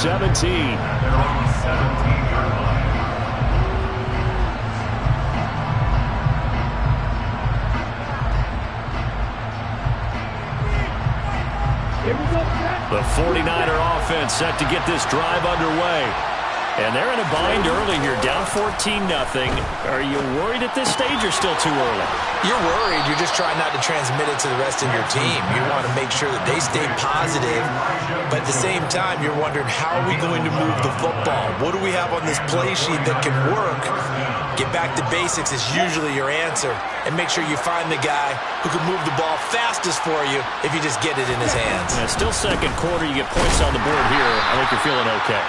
17. The 49er offense set to get this drive underway. And they're in a bind early here, down 14-0. Are you worried at this stage or still too early? You're worried. You're just trying not to transmit it to the rest of your team. You want to make sure that they stay positive. But at the same time, you're wondering, how are we going to move the football? What do we have on this play sheet that can work? Get back to basics is usually your answer. And make sure you find the guy who can move the ball fastest for you if you just get it in his hands. Yeah, still second quarter. You get points on the board here. I think you're feeling okay.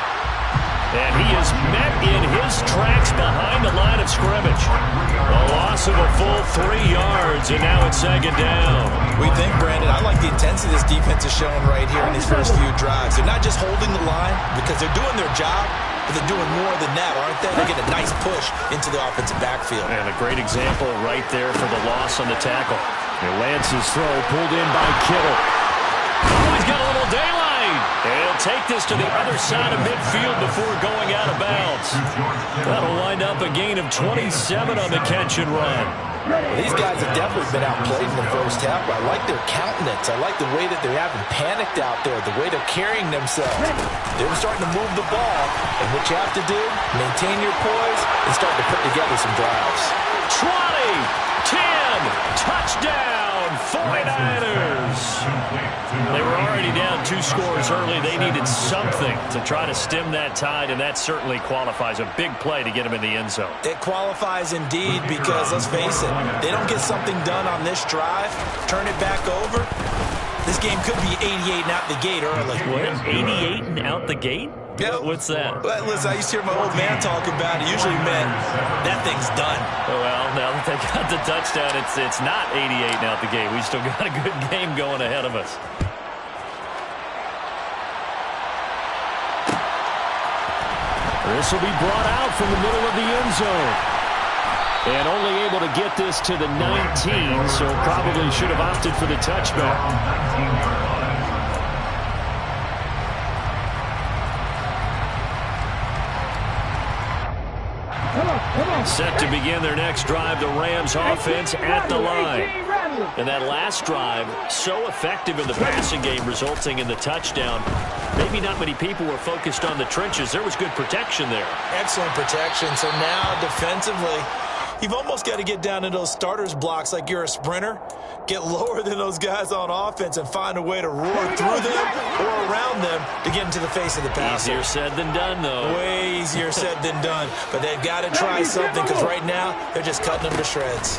And he is met in his tracks behind the line of scrimmage. A loss of a full 3 yards, and now it's second down. We think, Brandon, I like the intensity this defense is showing right here in these first few drives. They're not just holding the line because they're doing their job, but they're doing more than that, aren't they? They get a nice push into the offensive backfield. And a great example right there for the loss on the tackle. And Lance's throw pulled in by Kittle. Oh, he's got a little daylight. And he'll take this to the other side of midfield before going out of bounds. That'll wind up a gain of 27 on the catch and run. Well, these guys have definitely been outplayed in the first half, but I like their countenance. I like the way that they're having panicked out there, the way they're carrying themselves. They're starting to move the ball, and what you have to do, maintain your poise and start to put together some drives. 20, 10, touchdown, 49ers. They were already down 2 scores early. They needed something to try to stem that tide, and that certainly qualifies. A big play to get them in the end zone. It qualifies indeed because, let's face it, they don't get something done on this drive, turn it back over, this game could be 88 and out the gate early. What? 88 and out the gate? Yeah. What's that? Well, listen, I used to hear my old man talk about it. Usually meant that thing's done. Oh, well, now that they got the touchdown, it's not 88 and out the gate. We still got a good game going ahead of us. This will be brought out from the middle of the end zone. And only able to get this to the 19, so probably should have opted for the touchback. Set to begin their next drive, the Rams offense at the line. And that last drive, so effective in the passing game, resulting in the touchdown. Maybe not many people were focused on the trenches. There was good protection there. Excellent protection. So now defensively, you've almost got to get down into those starters blocks like you're a sprinter. Get lower than those guys on offense and find a way to roar through them or around them to get into the face of the passer. Easier said than done, though. Way easier said than done. But they've got to try something because right now they're just cutting them to shreds.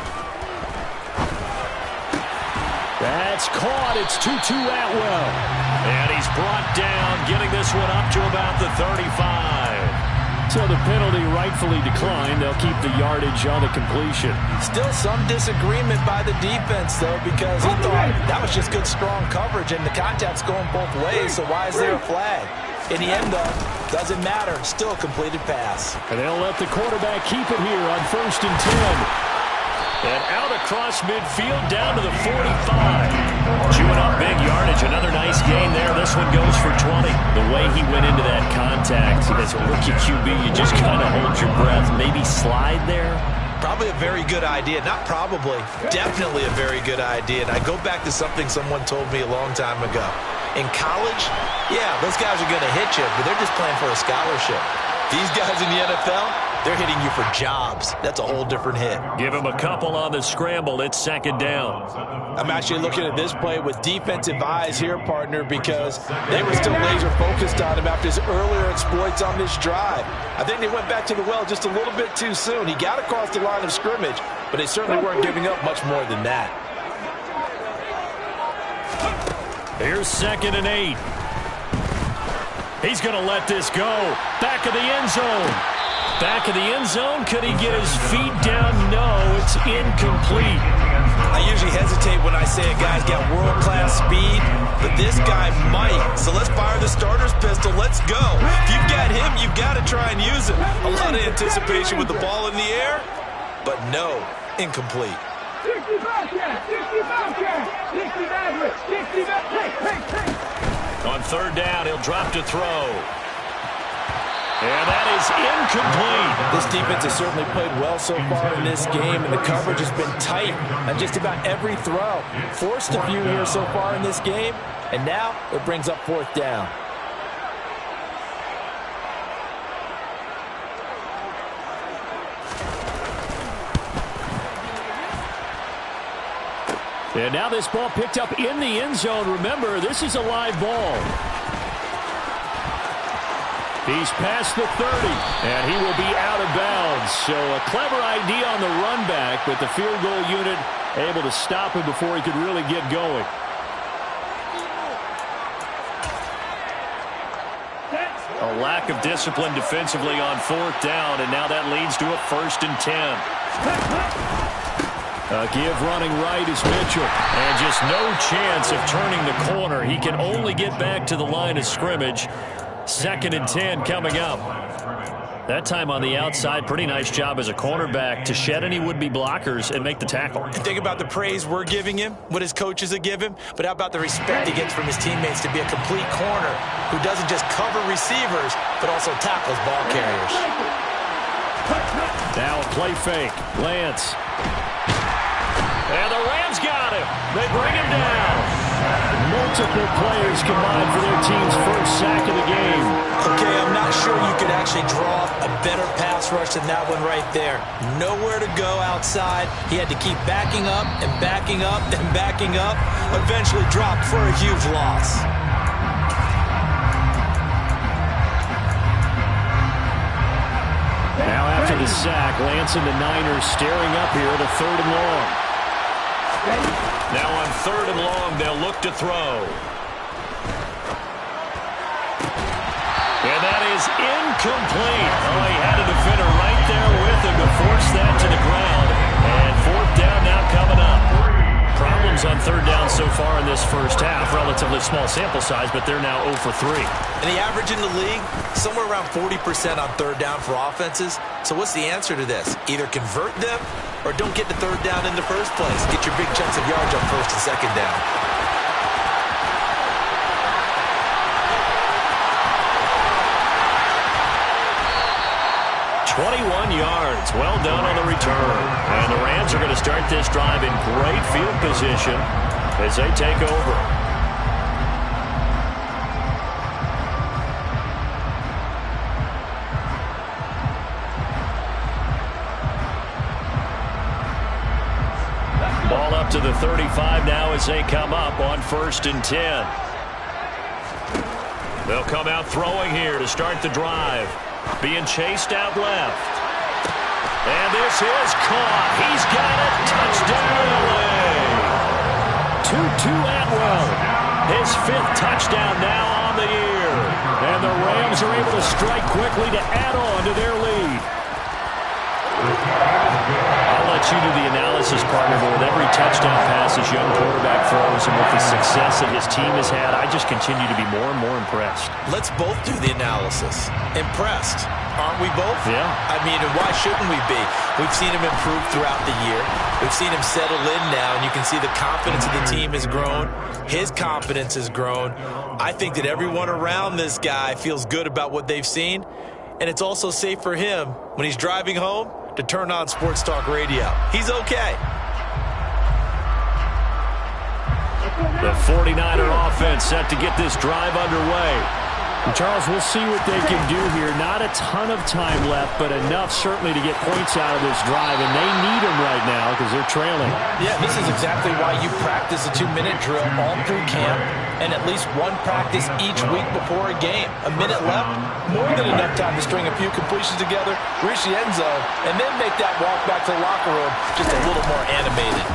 That's caught. It's Tutu Atwell. And he's brought down, getting this one up to about the 35. So the penalty rightfully declined. They'll keep the yardage on the completion. Still some disagreement by the defense, though, because he thought that was just good, strong coverage, and the contact's going both ways, so why is there a flag? In the end, though, doesn't matter. Still a completed pass. And they'll let the quarterback keep it here on 1st and 10. And out across midfield down to the 45. Chewing up big yardage. Another nice gain there. This one goes for 20. The way he went into that contact as a rookie QB, you just kind of hold your breath. Maybe slide there. Probably a very good idea. Not probably. Definitely a very good idea. And I go back to something someone told me a long time ago. In college, yeah, those guys are going to hit you, but they're just playing for a scholarship. These guys in the NFL, they're hitting you for jobs. That's a whole different hit. Give him a couple on the scramble. It's second down. I'm actually looking at this play with defensive eyes here, partner, because they were still laser focused on him after his earlier exploits on this drive. I think they went back to the well just a little bit too soon. He got across the line of scrimmage, but they certainly weren't giving up much more than that. Here's 2nd and 8. He's going to let this go. Back of the end zone. Back of the end zone. Could he get his feet down? No, it's incomplete. I usually hesitate when I say a guy's got world-class speed, but this guy might. So let's fire the starter's pistol. Let's go. If you've got him, you've got to try and use him. A lot of anticipation with the ball in the air, but no, incomplete. 65. On 3rd down, he'll drop to throw. And that is incomplete. This defense has certainly played well so far in this game, and the coverage has been tight on just about every throw. Forced a few here so far in this game, and now it brings up 4th down. And now this ball picked up in the end zone. Remember, this is a live ball. He's past the 30, and he will be out of bounds. So a clever idea on the run back, but the field goal unit able to stop him before he could really get going. A lack of discipline defensively on 4th down, and now that leads to a 1st and 10. Give running right is Mitchell. And just no chance of turning the corner. He can only get back to the line of scrimmage. 2nd and 10 coming up. That time on the outside, pretty nice job as a cornerback to shed any would-be blockers and make the tackle. And think about the praise we're giving him, what his coaches have given him, but how about the respect he gets from his teammates to be a complete corner who doesn't just cover receivers, but also tackles ball carriers. Now a play fake. Lance. And the Rams got him. They bring him down. Multiple players combined for their team's first sack of the game. Okay, I'm not sure you could actually draw up a better pass rush than that one right there. Nowhere to go outside. He had to keep backing up and backing up and backing up. Eventually dropped for a huge loss. Now after the sack, Lance and the Niners staring up here at a 3rd and long. Now on 3rd and long, they'll look to throw. And that is incomplete. Oh, he had a defender right there with him to force that to the ground. And 4th down now coming up. Problems on 3rd down so far in this first half. Relatively small sample size, but they're now 0 for 3. And the average in the league, somewhere around 40% on 3rd down for offenses. So what's the answer to this? Either convert them or don't get the 3rd down in the first place. Get your big chunks of yards on 1st and 2nd down. Yards. Well done on the return. And the Rams are going to start this drive in great field position as they take over. Ball up to the 35 now as they come up on 1st and 10. They'll come out throwing here to start the drive. Being chased out left. And this is caught. He's got it. Touchdown, LA. Tutu Atwell. His 5th touchdown now on the year. And the Rams are able to strike quickly to add on to their lead. I'll let you do the analysis, partner, but with every touchdown pass his young quarterback throws and with the success that his team has had, I just continue to be more and more impressed. Let's both do the analysis. Impressed. Aren't we both? Yeah. I mean, and why shouldn't we be? We've seen him improve throughout the year. We've seen him settle in now, and you can see the confidence of the team has grown. His confidence has grown. I think that everyone around this guy feels good about what they've seen, and it's also safe for him when he's driving home to turn on Sports Talk Radio. He's okay. The 49er offense set to get this drive underway. And Charles, we'll see what they can do here. Not a ton of time left, but enough certainly to get points out of this drive, and they need them right now because they're trailing. Yeah, this is exactly why you practice a 2-minute drill all through camp and at least one practice each week before a game. A minute left, more than enough time to string a few completions together, reach the end zone, and then make that walk back to the locker room just a little more animated.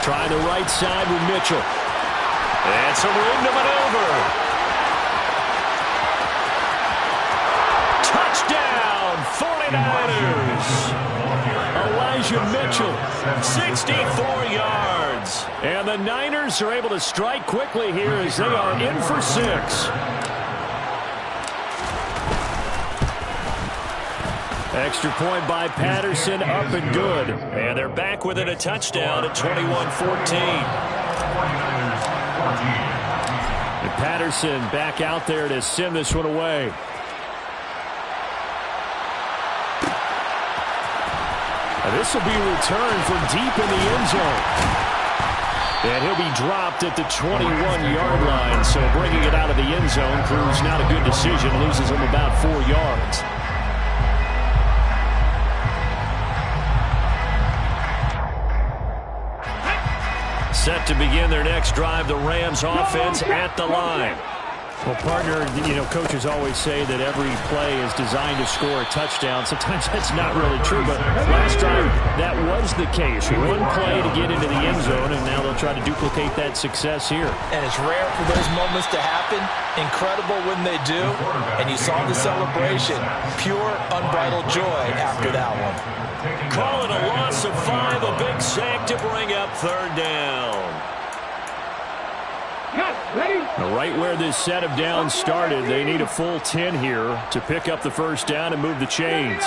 Trying the right side with Mitchell. And some room to maneuver. Touchdown, 49ers. Elijah Mitchell, 64 yards. And the Niners are able to strike quickly here as they are in for 6. Extra point by Patterson, up and good. And they're back within a touchdown at 21-14. And Patterson back out there to send this one away. This will be returned from deep in the end zone. And he'll be dropped at the 21-yard line. So bringing it out of the end zone proves not a good decision. Loses him about 4 yards. Set to begin their next drive, the Rams offense at the line. Well, partner, coaches always say that every play is designed to score a touchdown. Sometimes that's not really true, but last drive, that was the case. One play to get into the end zone, and now they'll try to duplicate that success here. And it's rare for those moments to happen. Incredible when they do. And you saw the celebration. Pure, unbridled joy after that one. Call it a loss of 5, a big sack to bring up 3rd down. Right where this set of downs started, they need a full 10 here to pick up the 1st down and move the chains.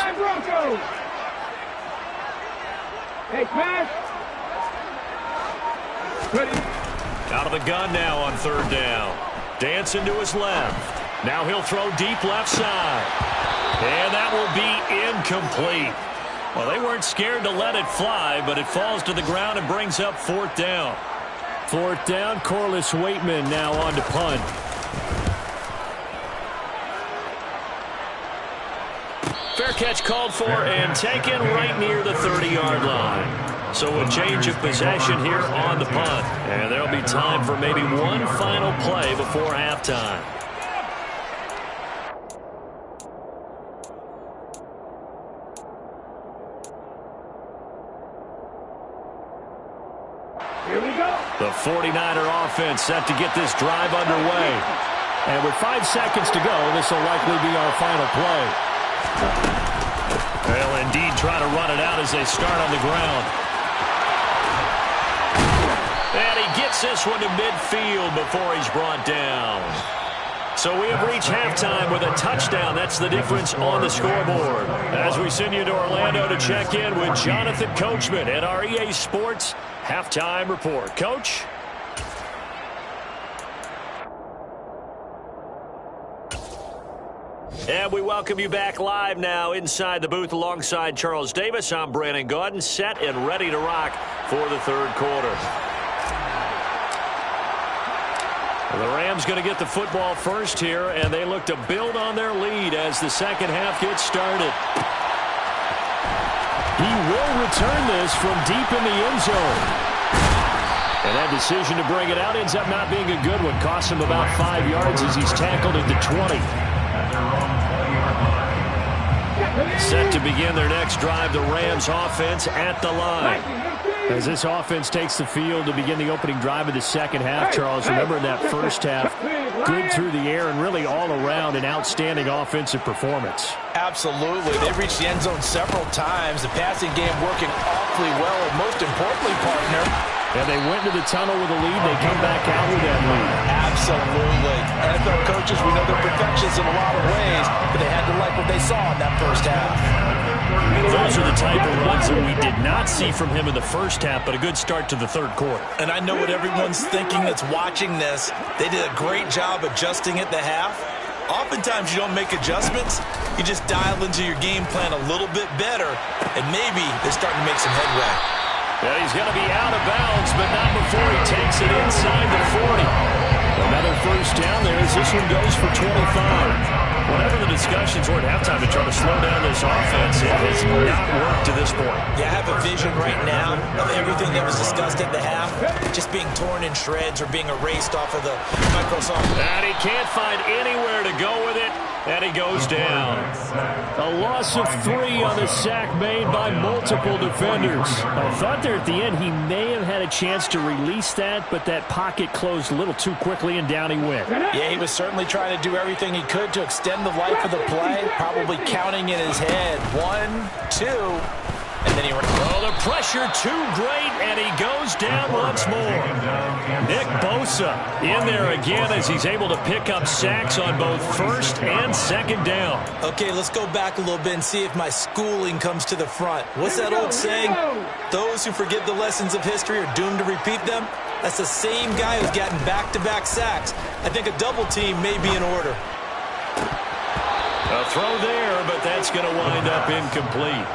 Out of the gun now on 3rd down. Dancing to his left. Now he'll throw deep left side. And that will be incomplete. Well, they weren't scared to let it fly, but it falls to the ground and brings up 4th down. 4th down, Corliss Waitman now on to punt. Fair catch called for and taken right near the 30-yard line. So a change of possession here on the punt. And there'll be time for maybe one final play before halftime. The 49er offense set to get this drive underway. And with 5 seconds to go, this will likely be our final play. They'll indeed try to run it out as they start on the ground. And he gets this one to midfield before he's brought down. So we have reached halftime with a touchdown. That's the difference on the scoreboard. As we send you to Orlando to check in with Jonathan Coachman at our EA Sports Halftime Report. Coach? And we welcome you back live now inside the booth alongside Charles Davis. I'm Brandon Gaudin, set and ready to rock for the 3rd quarter. The Rams going to get the football first here, and they look to build on their lead as the 2nd half gets started. He will return this from deep in the end zone. And that decision to bring it out ends up not being a good one. Costs him about 5 yards as he's tackled at the 20. Set to begin their next drive, the Rams offense at the line. As this offense takes the field to begin the opening drive of the 2nd half, Charles, remember in that 1st half, good through the air and really all around an outstanding offensive performance. Absolutely. They reached the end zone several times. The passing game working awfully well, and most importantly, partner, and they went to the tunnel with a lead. They come back out with that lead. Absolutely. NFL coaches, we know they're perfectionists in a lot of ways, but they had to like what they saw in that 1st half. Those are the type of runs that we did not see from him in the 1st half, but a good start to the 3rd quarter. And I know what everyone's thinking that's watching this. They did a great job adjusting at the half. Oftentimes you don't make adjustments. You just dial into your game plan a little bit better, and maybe they're starting to make some headway. Yeah, he's going to be out of bounds, but not before he takes it inside the 40. Another 1st down there as this one goes for 25. Whatever the discussions were at halftime to try to slow down this offense, it has not worked to this point. Yeah, I have a vision right now of everything that was discussed at the half just being torn in shreds or being erased off of the Microsoft. And he can't find anywhere to go with it, and he goes down. A loss of 3 on the sack made by multiple defenders. I thought there at the end he may have had a chance to release that, but that pocket closed a little too quickly, and down he went. Yeah, he was certainly trying to do everything he could to extend the life of the play, probably counting in his head. 1, 2, and then he... Oh, the pressure too great, and he goes down once more. Nick Bosa in there again as he's able to pick up sacks on both 1st and 2nd down. Okay, let's go back a little bit and see if my schooling comes to the front. What's that old saying? Those who forget the lessons of history are doomed to repeat them. That's the same guy who's gotten back-to-back sacks. I think a double team may be in order. A throw there, but that's going to wind up incomplete.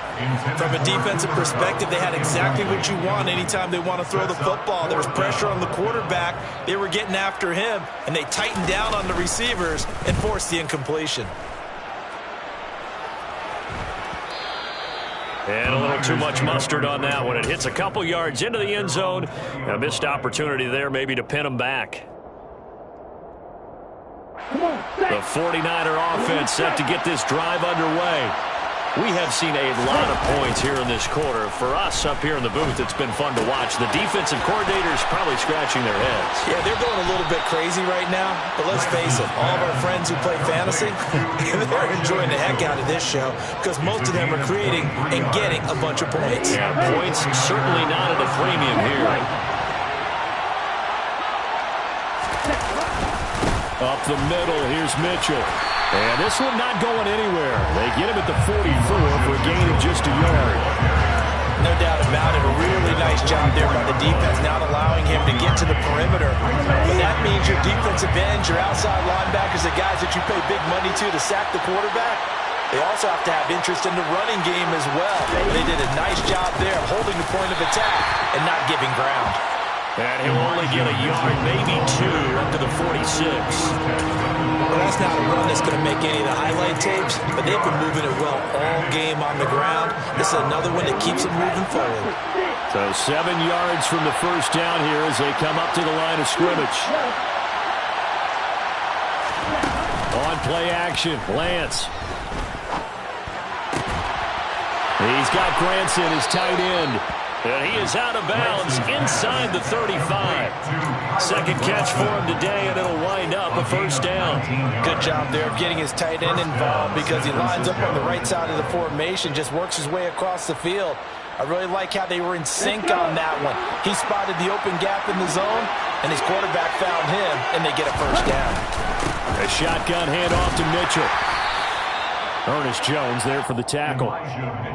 From a defensive perspective, they had exactly what you want anytime they want to throw the football. There was pressure on the quarterback. They were getting after him, and they tightened down on the receivers and forced the incompletion. And a little too much mustard on that one. It hits a couple yards into the end zone. A missed opportunity there maybe to pin them back. The 49er offense set to get this drive underway. We have seen a lot of points here in this quarter. For us up here in the booth, it's been fun to watch. The defensive coordinators probably scratching their heads. Yeah, they're going a little bit crazy right now. But let's face it, all of our friends who play fantasy, they're enjoying the heck out of this show because most of them are creating and getting a bunch of points. Yeah, points certainly not at a premium here. Up the middle, here's Mitchell. And this one not going anywhere. They get him at the 44 for a gain of just a yard. No doubt about it. A really nice job there by the defense, not allowing him to get to the perimeter. But that means your defensive ends, your outside linebackers, the guys that you pay big money to sack the quarterback, they also have to have interest in the running game as well. They did a nice job there holding the point of attack and not giving ground. And he'll only get a yard, maybe two, up to the 46. Well, that's not a run that's going to make any of the highlight tapes, but they've been moving it well all game on the ground. This is another one that keeps them moving forward. So 7 yards from the first down here as they come up to the line of scrimmage. On play action, Lance. He's got Granson, his tight end. And he is out of bounds inside the 35. Second catch for him today, and it'll wind up a first down. Good job there of getting his tight end involved because he lines up on the right side of the formation, just works his way across the field. I really like how they were in sync on that one. He spotted the open gap in the zone, and his quarterback found him, and they get a first down. A shotgun handoff to Mitchell. Ernest Jones there for the tackle.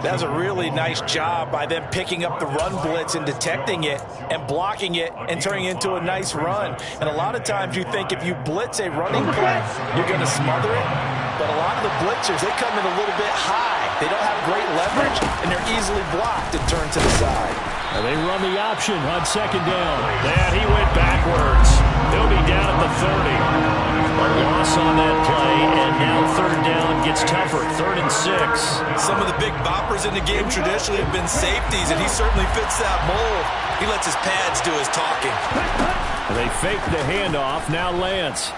That's a really nice job by them picking up the run blitz and detecting it and blocking it and turning it into a nice run. And a lot of times you think if you blitz a running play, you're going to smother it. But a lot of the blitzers, they come in a little bit high. They don't have great leverage, and they're easily blocked and turned to the side. And they run the option on second down. And he went backwards. He'll be down at the 30. A loss on that play, and now third down gets tougher. 3rd and 6. Some of the big boppers in the game traditionally have been safeties, and he certainly fits that mold. He lets his pads do his talking. And they fake the handoff. Now Lance.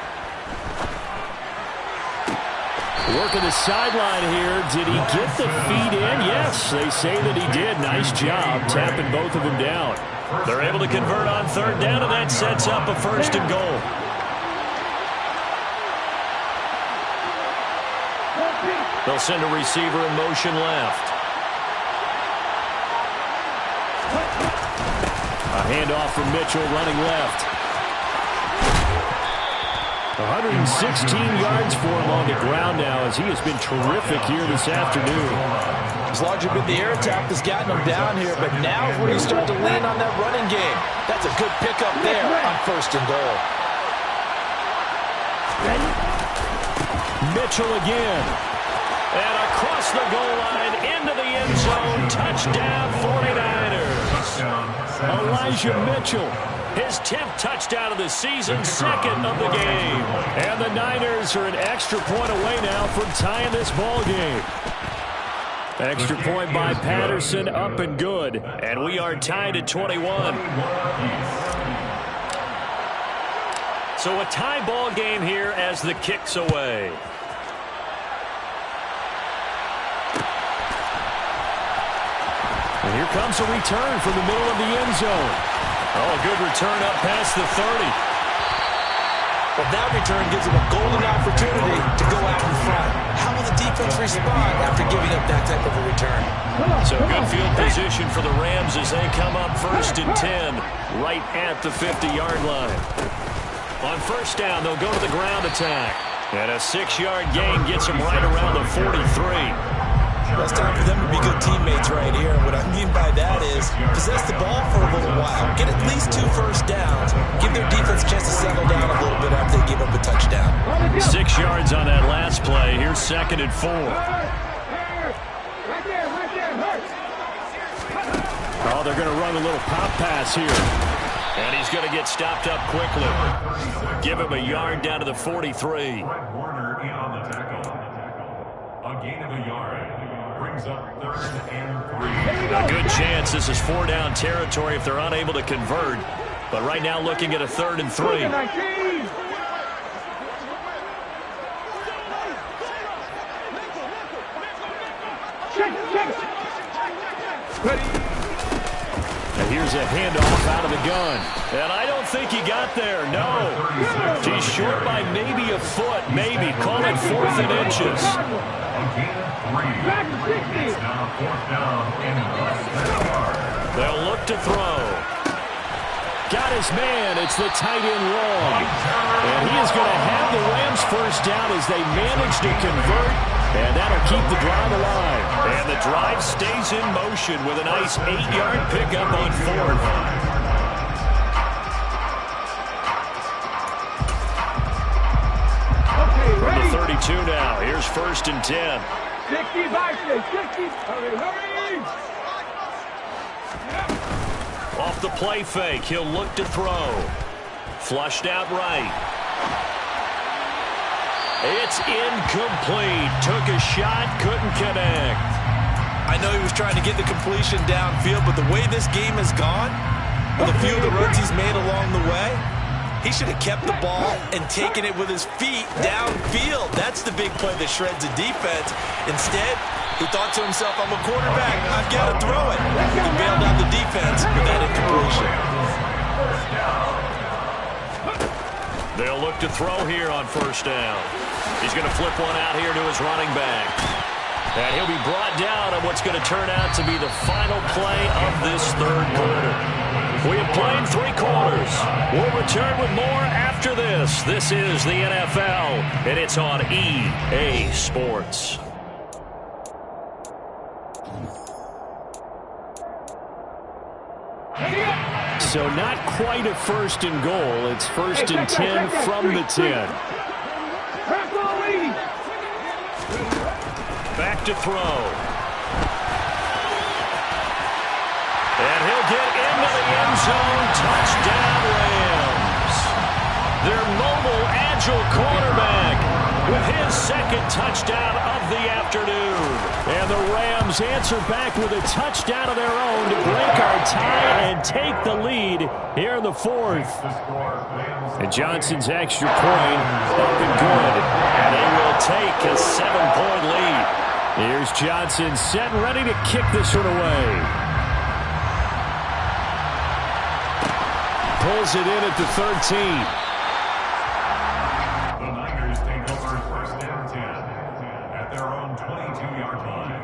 Working the sideline here. Did he get the feet in? Yes, they say that he did. Nice job tapping both of them down. They're able to convert on third down, and that sets up a 1st and goal. They'll send a receiver in motion left. A handoff from Mitchell running left. 116 yards for him on the ground now as he has been terrific here this afternoon. It's largely been the air attack that's gotten him down here, but now is where you start to lean on that running game. That's a good pickup there on 1st and goal. Mitchell again. And across the goal line into the end zone. Touchdown 49ers. Elijah Mitchell. His 10th touchdown of the season, 2nd of the game. And the Niners are an extra point away now from tying this ball game. Extra point by Patterson, up and good. And we are tied at 21. So a tie ball game here as the kick's away. And here comes a return from the middle of the end zone. Oh, a good return up past the 30. Well, that return gives them a golden opportunity to go out in front. How will the defense respond after giving up that type of a return? So good field position for the Rams as they come up 1st and 10, right at the 50-yard line. On 1st down, they'll go to the ground attack. And a 6-yard gain gets them right around the 43. Well, it's time for them to be good teammates right here. And what I mean by that is possess the ball for a little while. Get at least 2 first downs. Give their defense a chance to settle down a little bit after they give up a touchdown. 6 yards on that last play. Here's 2nd and 4. Oh, they're going to run a little pop pass here. And he's going to get stopped up quickly. Give him a yard down to the 43. Warner in on the tackle. A gain of a yard. Brings up 3rd and 3. A good chance this is 4-down territory if they're unable to convert. But right now looking at a 3rd and 3. And here's a handoff out of the gun. And I don't think he got there. No. He's short by maybe a foot. Maybe. Call it 4th and inches. They'll look to throw. Got his man. It's the tight end Long. And he is going to have the Rams first down as they manage to convert. And that'll keep the drive alive. And the drive stays in motion with a nice 8-yard pickup on 4th. From the 32 now. Here's 1st and 10. 60. Hurry. Off the play fake. He'll look to throw. Flushed out right. It's incomplete. Took a shot, couldn't connect. I know he was trying to get the completion downfield, but the way this game has gone, with a few of the runs he's made along the way, he should have kept the ball and taken it with his feet downfield. That's the big play that shreds the defense. Instead, he thought to himself, I'm a quarterback, I've got to throw it. He bailed out the defense with that incompletion. They'll look to throw here on 1st down. He's going to flip one out here to his running back. And he'll be brought down on what's going to turn out to be the final play of this 3rd quarter. We have played 3 quarters. We'll return with more after this. This is the NFL, and it's on EA Sports. So not quite a 1st and goal. It's 1st and 10 from the 10. Back to throw. And he'll get into the end zone. Touchdown, Rams. Their mobile, agile quarterback with his 2nd touchdown of the afternoon. And the Rams answer back with a touchdown of their own to break our tie and take the lead here in the 4th. And Johnson's extra point up and good. And they will take a 7-point lead. Here's Johnson set and ready to kick this one away. Pulls it in at the 13. The Niners take over 1st and 10 at their own 22-yard line.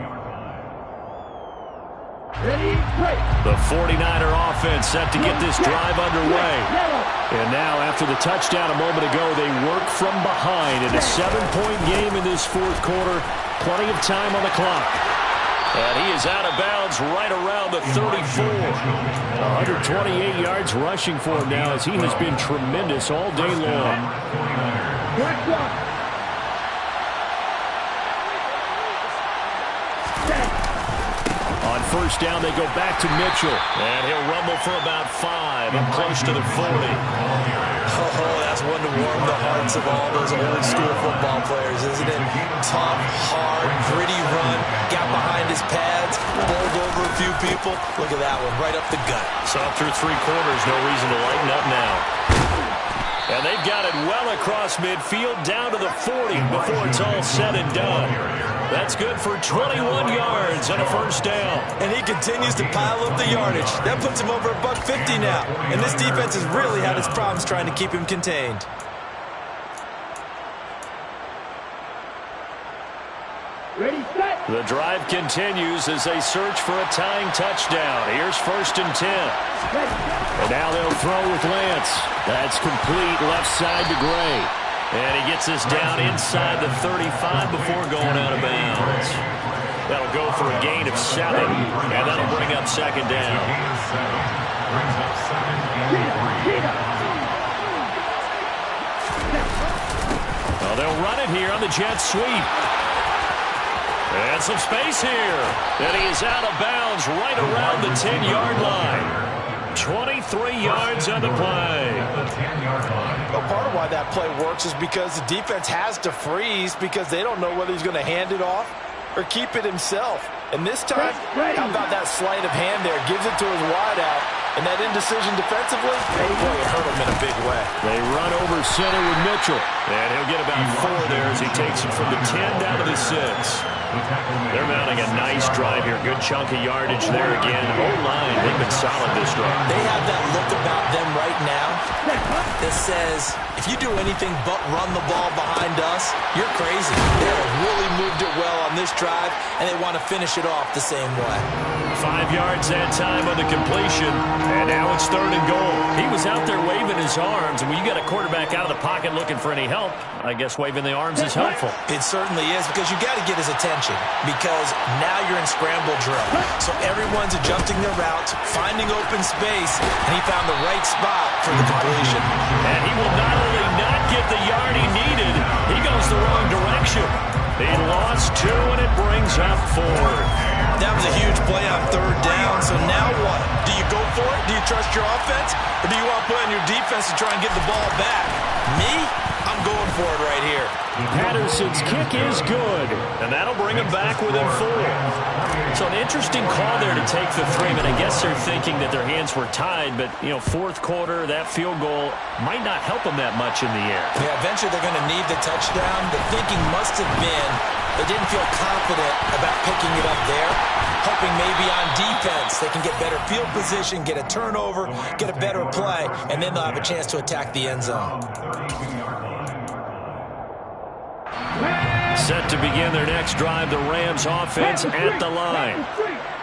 The 49er offense set to get this drive underway. And now, after the touchdown a moment ago, they work from behind in a 7-point game in this 4th quarter. Plenty of time on the clock. And he is out of bounds right around the 34. 128 yards rushing for him now as he has been tremendous all day long. On 1st down, they go back to Mitchell. And he'll rumble for about 5, up close to the 40. Oh, that's one to warm the hearts of all those old school football players, isn't it? Tough, hard, gritty run, got behind his pads, bowled over a few people. Look at that one, right up the gut. So through 3 quarters, no reason to lighten up now. And they've got it well across midfield down to the 40 before it's all said and done. That's good for 21 yards and a 1st down. And he continues to pile up the yardage. That puts him over $150 now. And this defense has really had its problems trying to keep him contained. The drive continues as they search for a tying touchdown. Here's 1st and 10. And now they'll throw with Lance. That's complete left side to Gray. And he gets this down inside the 35 before going out of bounds. That'll go for a gain of 7, and that'll bring up second down. Brings up 2nd and 3. Well, they'll run it here on the jet sweep. And some space here. And he is out of bounds right around the 10-yard line. 23 yards on the play. Well, part of why that play works is because the defense has to freeze because they don't know whether he's going to hand it off or keep it himself. And this time, how about that sleight of hand there? Gives it to his wideout. And that indecision defensively, boy, it hurt him in a big way. They run over center with Mitchell. And he'll get about 4 there as he takes it from the 10 down to the 6. They're mounting a nice drive here. Good chunk of yardage there again. O-line, they've been solid this drive. They have that look about them right now that says, if you do anything but run the ball behind us, you're crazy. They have really moved it well on this drive, and they want to finish it off the same way. 5 yards that time on the completion, and now it's 3rd and goal. He was out there waving his arms, and when you got a quarterback out of the pocket looking for any help, I guess waving the arms is helpful. It certainly is, because you got to get his attention, because now you're in scramble drill. So everyone's adjusting their routes, finding open space, and he found the right spot for the completion. And he will not only not get the yard he needed, he goes the wrong direction. He lost 2, and it brings up 4th. That was a huge play on 3rd down, so now what? Do you go for it? Do you trust your offense? Or do you want to play on your defense to try and get the ball back? Me? I'm going for it right here. Patterson's kick is good, and that'll bring him back within 4. So an interesting call there to take the 3. I guess they're thinking that their hands were tied, but, 4th quarter, that field goal might not help them that much in the air. Yeah, eventually they're going to need the touchdown. The thinking must have been they didn't feel confident about picking it up there, hoping maybe on defense they can get better field position, get a turnover, get a better play, and then they'll have a chance to attack the end zone. Set to begin their next drive, the Rams offense at the line.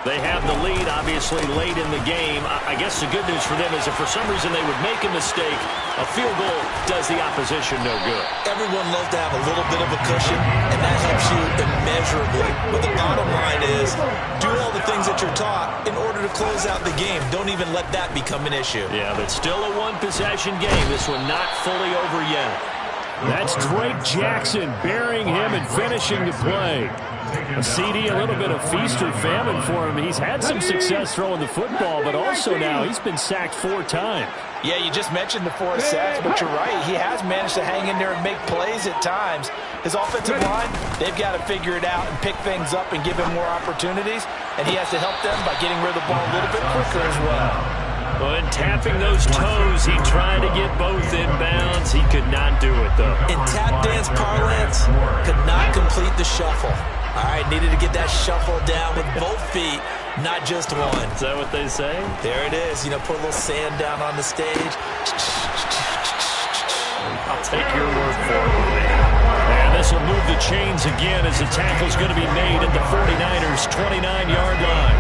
They have the lead, obviously, late in the game. I guess the good news for them is if for some reason they would make a mistake, a field goal does the opposition no good. Everyone loves to have a little bit of a cushion, and that helps you immeasurably. But the bottom line is, do all the things that you're taught in order to close out the game. Don't even let that become an issue. Yeah, but still a one-possession game. This one not fully over yet. That's Drake Jackson burying him and finishing the play. A CD, a little bit of feast or famine for him. He's had some success throwing the football, but also now he's been sacked 4 times. Yeah, you just mentioned the 4 sacks, but you're right. He has managed to hang in there and make plays at times. His offensive line, they've got to figure it out and pick things up and give him more opportunities, and he has to help them by getting rid of the ball a little bit quicker as well. When tapping those toes, he tried to get both in bounds. He could not do it, though. In tap dance parlance, could not complete the shuffle. All right, needed to get that shuffle down with both feet, not just one. Is that what they say? There it is. Put a little sand down on the stage. I'll take your word for it. And this will move the chains again as the tackle's going to be made at the 49ers' 29-yard line.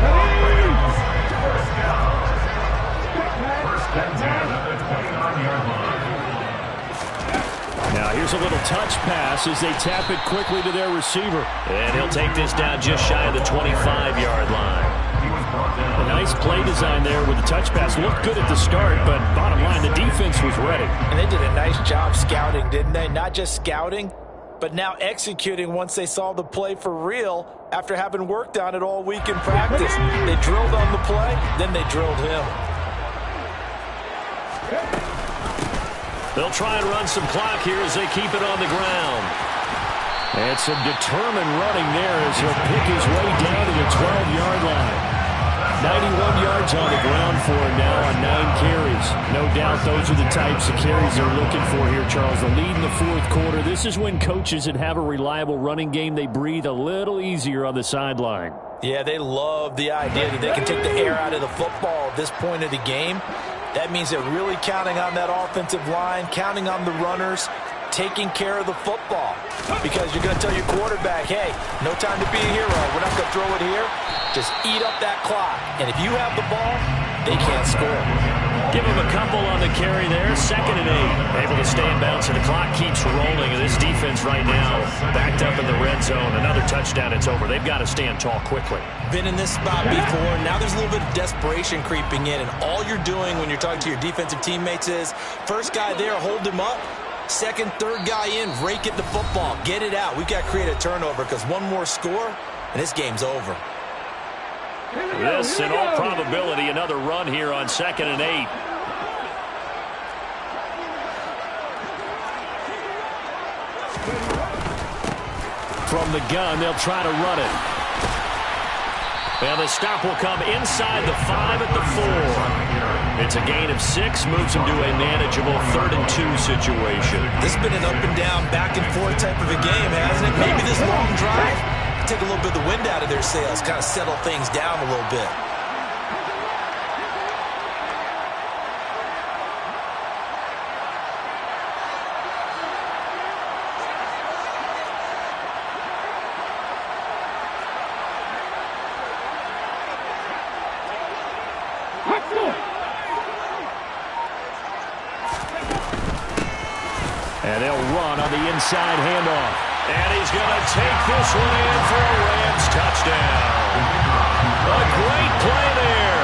Now here's a little touch pass as they tap it quickly to their receiver. And he'll take this down just shy of the 25-yard line. A nice play design there with the touch pass. Looked good at the start, but bottom line, the defense was ready. And they did a nice job scouting, didn't they? Not just scouting, but now executing once they saw the play for real after having worked on it all week in practice. They drilled on the play, then they drilled him. They'll try and run some clock here as they keep it on the ground. And some determined running there as he'll pick his way down to the 12-yard line. 91 yards on the ground for him now on 9 carries. No doubt those are the types of carries they're looking for here, Charles. The lead in the 4th quarter. This is when coaches that have a reliable running game, they breathe a little easier on the sideline. Yeah, they love the idea that they can take the air out of the football at this point of the game. That means they're really counting on that offensive line, counting on the runners, taking care of the football. Because you're going to tell your quarterback, hey, no time to be a hero. We're not going to throw it here. Just eat up that clock. And if you have the ball, they can't score. Give him a couple on the carry there. 2nd and 8. Able to stay in bounds, and the clock keeps rolling. And this defense right now backed up in the red zone. Another touchdown, it's over. They've got to stand tall quickly. Been in this spot before. Now there's a little bit of desperation creeping in. And all you're doing when you're talking to your defensive teammates is, first guy there, hold him up. Second, third guy in, rake at the football. Get it out. We've got to create a turnover because one more score, and this game's over. This, in all probability, another run here on 2nd and 8. From the gun, they'll try to run it. And the stop will come inside the 5 at the 4. It's a gain of 6, moves them to a manageable 3rd and 2 situation. This has been an up and down, back and forth type of a game, hasn't it? Maybe this long drive take a little bit of the wind out of their sails, kind of settle things down a little bit. And they'll run on the inside handoff. And he's going to take this one in for a Rams touchdown. A great play there.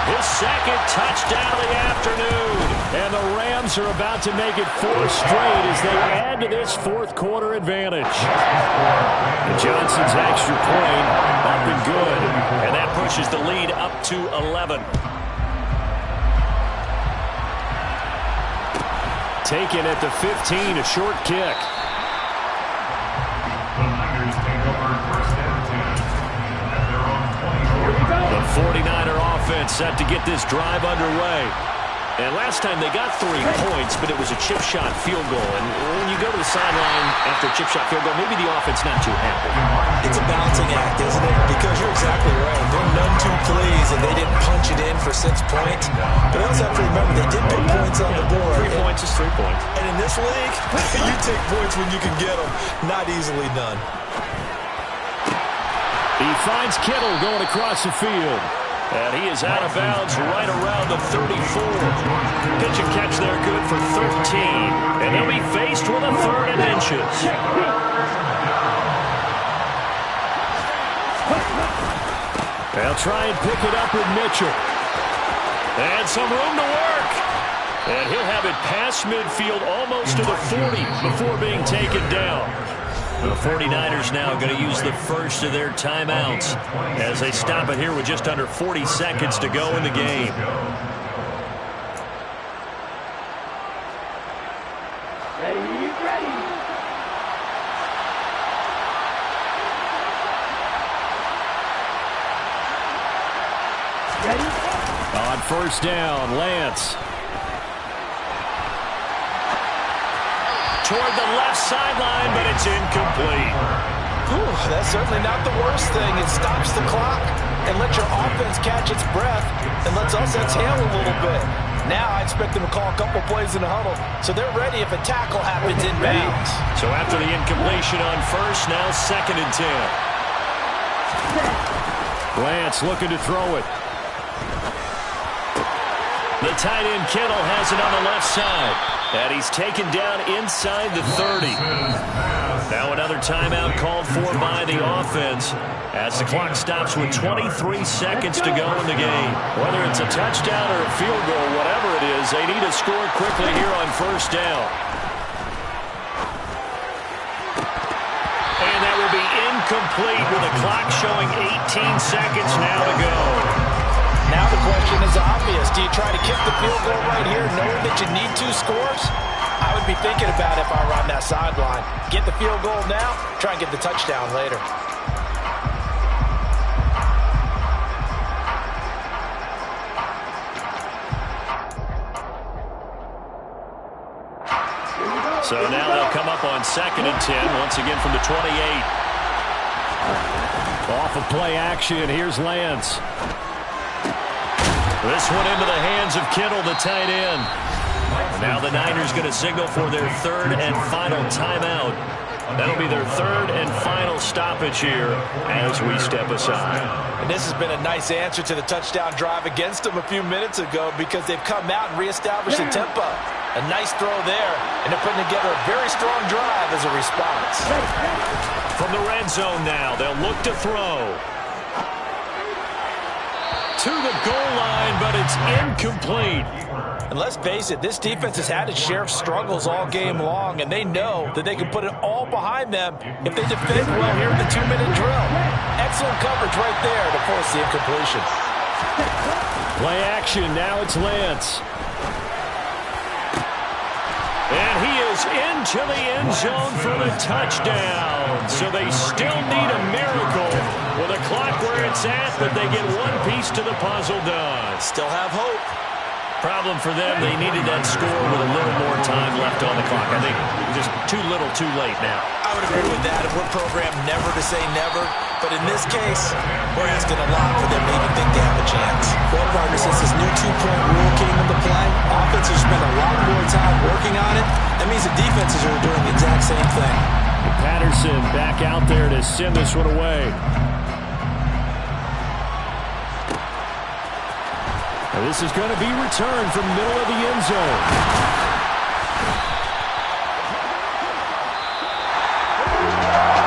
His 2nd touchdown of the afternoon. And the Rams are about to make it 4 straight as they add to this 4th quarter advantage. And Johnson's extra point up and good. And that pushes the lead up to 11. Taken at the 15, a short kick. The 49er offense set to get this drive underway. And last time they got 3 points, but it was a chip shot field goal. And when you go to the sideline after a chip shot field goal, maybe the offense not too happy. It's a balancing act, isn't it? Because you're exactly right. They're none too pleased, and they didn't punch it in for 6 points. But I also have to remember they did put points on the board. 3 points is 3 points. And in this league, you take points when you can get them. Not easily done. He finds Kittle going across the field. And he is out of bounds right around the 34. Pitch and catch there good for 13. And they'll be faced with a 3rd and inches. They'll try and pick it up with Mitchell. And some room to work. And he'll have it past midfield almost to the 40 before being taken down. The 49ers now going to use the first of their timeouts as they stop it here with just under 40 seconds to go in the game. Ready? On 1st down, Lance. Toward the left sideline, but it's incomplete. Whew, that's certainly not the worst thing. It stops the clock and lets your offense catch its breath and lets us exhale a little bit. Now I expect them to call a couple plays in the huddle, so they're ready if a tackle happens in bounds. So after the incompletion on 1st, now 2nd and 10. Lance looking to throw it. The tight end Kittle has it on the left side. And he's taken down inside the 30. Now another timeout called for by the offense as the clock stops with 23 seconds to go in the game. Whether it's a touchdown or a field goal, whatever it is, they need to score quickly here on 1st down. And that will be incomplete with the clock showing 18 seconds now to go. Now the question is obvious. Do you try to kick the field goal right here knowing that you need 2 scores? I would be thinking about it if I were on that sideline. Get the field goal now, try and get the touchdown later. So now they'll come up on 2nd and 10, once again from the 28. Off of play action, here's Lance. This one into the hands of Kittle, the tight end. Now the Niners going to signal for their 3rd and final timeout. That'll be their third and final stoppage here as we step aside. And this has been a nice answer to the touchdown drive against them a few minutes ago because they've come out and reestablished the tempo. A nice throw there, and they're putting together a very strong drive as a response. From the red zone now, they'll look to throw. To the goal line, but it's incomplete. And let's face it, this defense has had its share of struggles all game long, and they know that they can put it all behind them if they defend well here in the 2-minute drill. Excellent coverage right there to force the incompletion. Play action, now it's Lance. And he is into the end zone for the touchdown. So they still need a miracle with a clock where it's at, but they get one piece to the puzzle done. Still have hope. Problem for them, they needed that score with a little more time left on the clock. I think just too little too late now. I would agree with that. We're programmed never to say never. But in this case, we're asking a lot for them to even think they have a chance. Well, partner, since this new two-point rule came into play, offenses spend a lot more time working on it. That means the defenses are doing the exact same thing. Patterson back out there to send this one away. Now this is going to be returned from the middle of the end zone.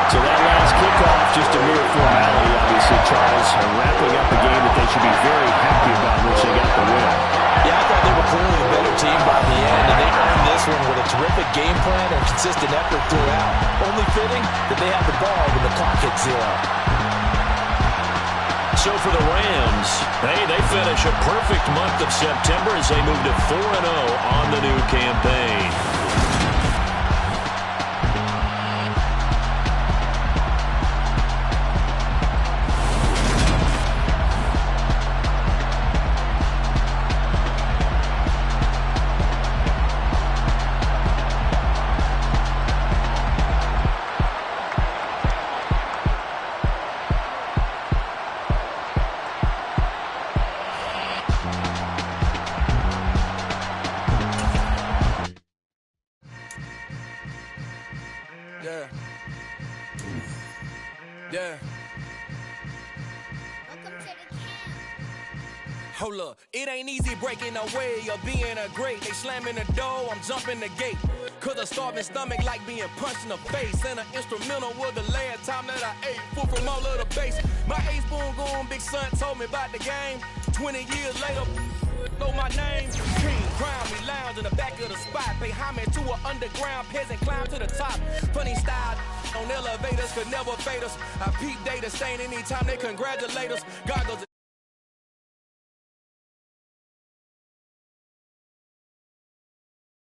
So that last kickoff, just a mere formality, obviously, Charles, wrapping up a game that they should be very happy about once they got the win. Yeah, I thought they were clearly the better team by the end, and they earned this one with a terrific game plan and consistent effort throughout. Only fitting that they had the ball when the clock hit 0. So for the Rams, they finish a perfect month of September as they move to 4-0 on the new campaign. Yeah. Hold up, it ain't easy breaking away or being a great. They slamming the door, I'm jumping the gate. Cause a starving stomach like being punched in the face. And an instrumental was the last time that I ate food from all of the base. My A-spoon going, big son told me about the game. 20 years later, know my name. King, crown me, lounge in the back of the spot. Pay homage to an underground peasant, climb to the top. Funny style on elevators could never fade us. I peep data stain anytime they congratulate us. God goes